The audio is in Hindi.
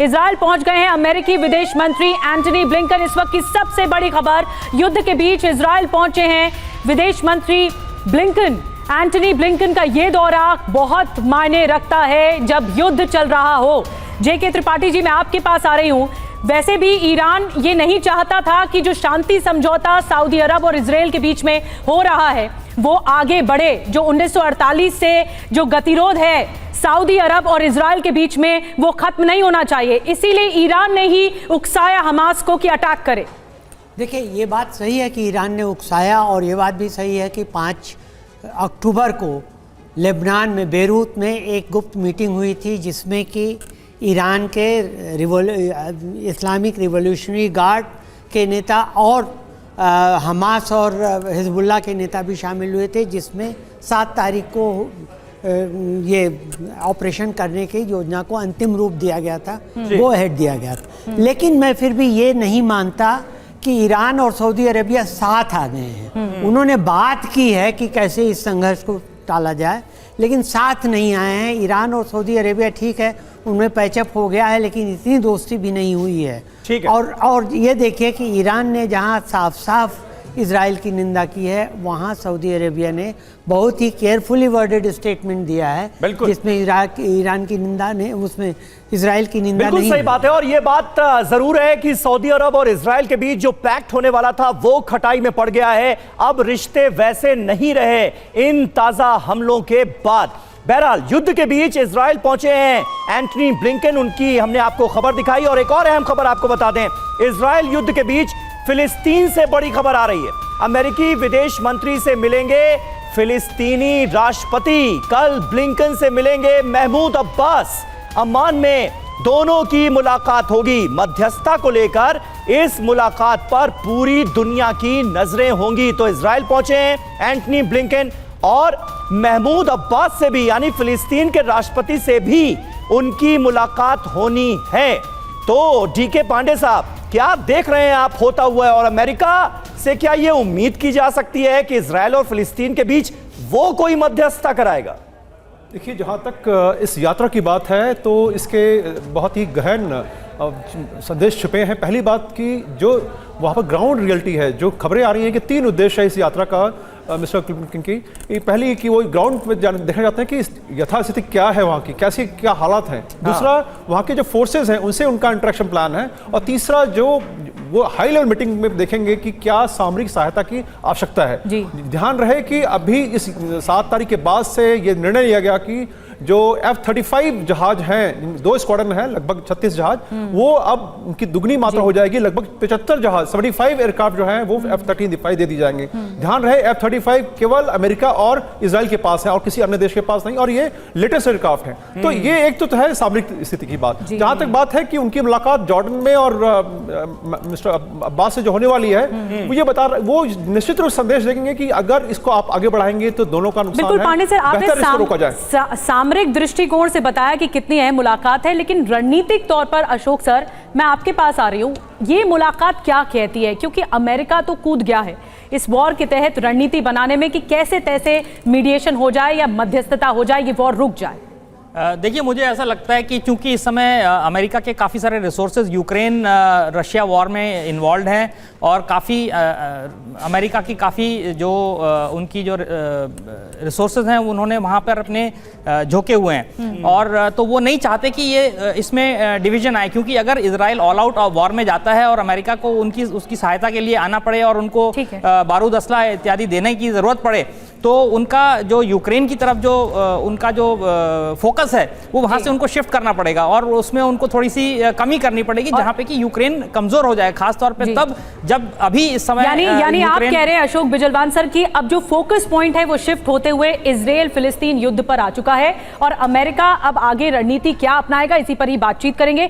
इजराइल पहुंच गए हैं अमेरिकी विदेश मंत्री एंटनी ब्लिंकन। इस वक्त की सबसे बड़ी खबर, युद्ध के बीच इजराइल पहुंचे हैं विदेश मंत्री ब्लिंकन। एंटनी ब्लिंकन का यह दौरा बहुत मायने रखता है जब युद्ध चल रहा हो। जेके त्रिपाठी जी, मैं आपके पास आ रही हूं। वैसे भी ईरान ये नहीं चाहता था कि जो शांति समझौता सऊदी अरब और इजराइल के बीच में हो रहा है वो आगे बढ़े। जो 1948 से जो गतिरोध है सऊदी अरब और इजराइल के बीच में वो खत्म नहीं होना चाहिए, इसीलिए ईरान ने ही उकसाया हमास को कि अटैक करे। देखिए, ये बात सही है कि ईरान ने उकसाया, और ये बात भी सही है कि 5 अक्टूबर को लेबनान में बेरूत में एक गुप्त मीटिंग हुई थी जिसमें कि ईरान के इस्लामिक रिवॉल्यूशनरी गार्ड के नेता और हमास और हिजबुल्लाह के नेता भी शामिल हुए थे, जिसमें 7 तारीख को ये ऑपरेशन करने की योजना को अंतिम रूप दिया गया था, वो हेड दिया गया था। लेकिन मैं फिर भी ये नहीं मानता कि ईरान और सऊदी अरेबिया साथ आ गए हैं। उन्होंने बात की है कि कैसे इस संघर्ष को टाला जाए, लेकिन साथ नहीं आए हैं। ईरान और सऊदी अरेबिया ठीक है, उनमें पैचअप हो गया है, लेकिन इतनी दोस्ती भी नहीं हुई है। ठीक है। और ये देखिए कि ईरान ने जहां साफ साफ इजराइल की निंदा की है, वहां सऊदी अरेबिया ने बहुत ही केयरफुली वर्डेड स्टेटमेंट दिया है, जिसमें ईरान की निंदा ने, उसमें इजराइल की निंदा नहीं। बिल्कुल सही बात है। और ये बात जरूर है कि सऊदी अरब और इजराइल के बीच जो पैक्ट होने वाला था वो खटाई में पड़ गया है। अब रिश्ते वैसे नहीं रहे इन ताजा हमलों के बाद। बहरहाल, युद्ध के बीच इजराइल पहुंचे हैं एंटनी ब्लिंकन, उनकी हमने आपको खबर दिखाई। और एक और अहम खबर आपको बता दें, इजराइल युद्ध के बीच फिलिस्तीन से बड़ी खबर आ रही है। अमेरिकी विदेश मंत्री से मिलेंगे फिलिस्तीनी राष्ट्रपति, कल ब्लिंकन से मिलेंगे महमूद अब्बास। अम्मान में दोनों की मुलाकात होगी। मध्यस्थता को लेकर इस मुलाकात पर पूरी दुनिया की नजरें होंगी। तो इजराइल पहुंचे हैं एंटनी ब्लिंकन, और महमूद अब्बास से भी, यानी फिलिस्तीन के राष्ट्रपति से भी उनकी मुलाकात होनी है। तो डीके पांडे साहब, क्या देख रहे हैं आप होता हुआ है, और अमेरिका से क्या यह उम्मीद की जा सकती है कि इजराइल और फिलिस्तीन के बीच वो कोई मध्यस्थता कराएगा? देखिए, जहाँ तक इस यात्रा की बात है तो इसके बहुत ही गहन संदेश छुपे हैं। पहली बात कि जो वहाँ पर ग्राउंड रियलिटी है, जो खबरें आ रही हैं कि 3 उद्देश्य है इस यात्रा का मिस्टर ब्लिंकन की। पहली कि वो ग्राउंड में देखना चाहते हैं कि यथास्थिति क्या है, वहाँ की कैसी क्या हालात हैं। दूसरा, वहाँ के जो फोर्सेस हैं उनसे उनका इंटरेक्शन प्लान है। और तीसरा, जो वो हाई लेवल मीटिंग में देखेंगे कि क्या सामरिक सहायता की आवश्यकता है। ध्यान रहे कि अभी इस 7 तारीख के बाद से ये निर्णय लिया गया कि जो F-35 जहाज हैं, 2 स्क्वाड्रन हैं, लगभग 36 जहाज, वो अब उनकी दुगनी मात्रा हो जाएगी। लगभग 75 जहाज, 75 एयरक्राफ्ट जो हैं वो F-35 दे दी जाएंगे। ध्यान रहे, F-35 केवल अमेरिका और इजराइल के पास है और किसी अन्य देश के पास नहीं, और ये लेटेस्ट एयरक्राफ्ट है। तो ये एक तो है सामरिक स्थिति की बात। जहां तक बात है कि उनकी मुलाकात जॉर्डन में और मिस्टर अब्बास से जो होने वाली है, वो ये बता रहे, वो निश्चित रूप से संदेश देंगे कि अगर इसको आप आगे बढ़ाएंगे तो दोनों का नुकसान है, बेहतर इसको रोका जाए। सामरिक दृष्टिकोण से बताया कि कितनी अहम मुलाकात है, लेकिन रणनीतिक तौर पर अशोक सर, मैं आपके पास आ रही हूं, ये मुलाकात क्या कहती है? क्योंकि अमेरिका तो कूद गया है इस वॉर के तहत रणनीति बनाने में कि कैसे तैसे मीडिएशन हो जाए या मध्यस्थता हो जाए, ये वॉर रुक जाए। देखिए, मुझे ऐसा लगता है कि चूंकि इस समय अमेरिका के काफ़ी सारे रिसोर्सेज यूक्रेन रशिया वॉर में इन्वॉल्व हैं, और काफ़ी अमेरिका की काफ़ी जो उनकी जो रिसोर्सेज हैं उन्होंने वहाँ पर अपने झोंके हुए हैं, और तो वो नहीं चाहते कि ये इसमें डिवीजन आए। क्योंकि अगर इजराइल ऑल आउट वॉर में जाता है और अमेरिका को उसकी सहायता के लिए आना पड़े और उनको बारूद असला इत्यादि देने की ज़रूरत पड़े, तो उनका जो यूक्रेन की तरफ जो उनका जो फोकस है वो वहाँ से उनको शिफ्ट करना पड़ेगा, और उसमें उनको थोड़ी सी कमी करनी पड़ेगी, जहाँ पे कि यूक्रेन कमज़ोर हो जाए, खासतौर पे तब जब अभी इस समय यानी आप कह रहे हैं अशोक बिजलवान सर कि अब जो फोकस पॉइंट है वो शिफ्ट होते हुए इजराइल फिलिस्तीन युद्ध पर आ चुका है, और अमेरिका अब आगे रणनीति क्या अपनाएगा, इसी पर ही बातचीत करेंगे।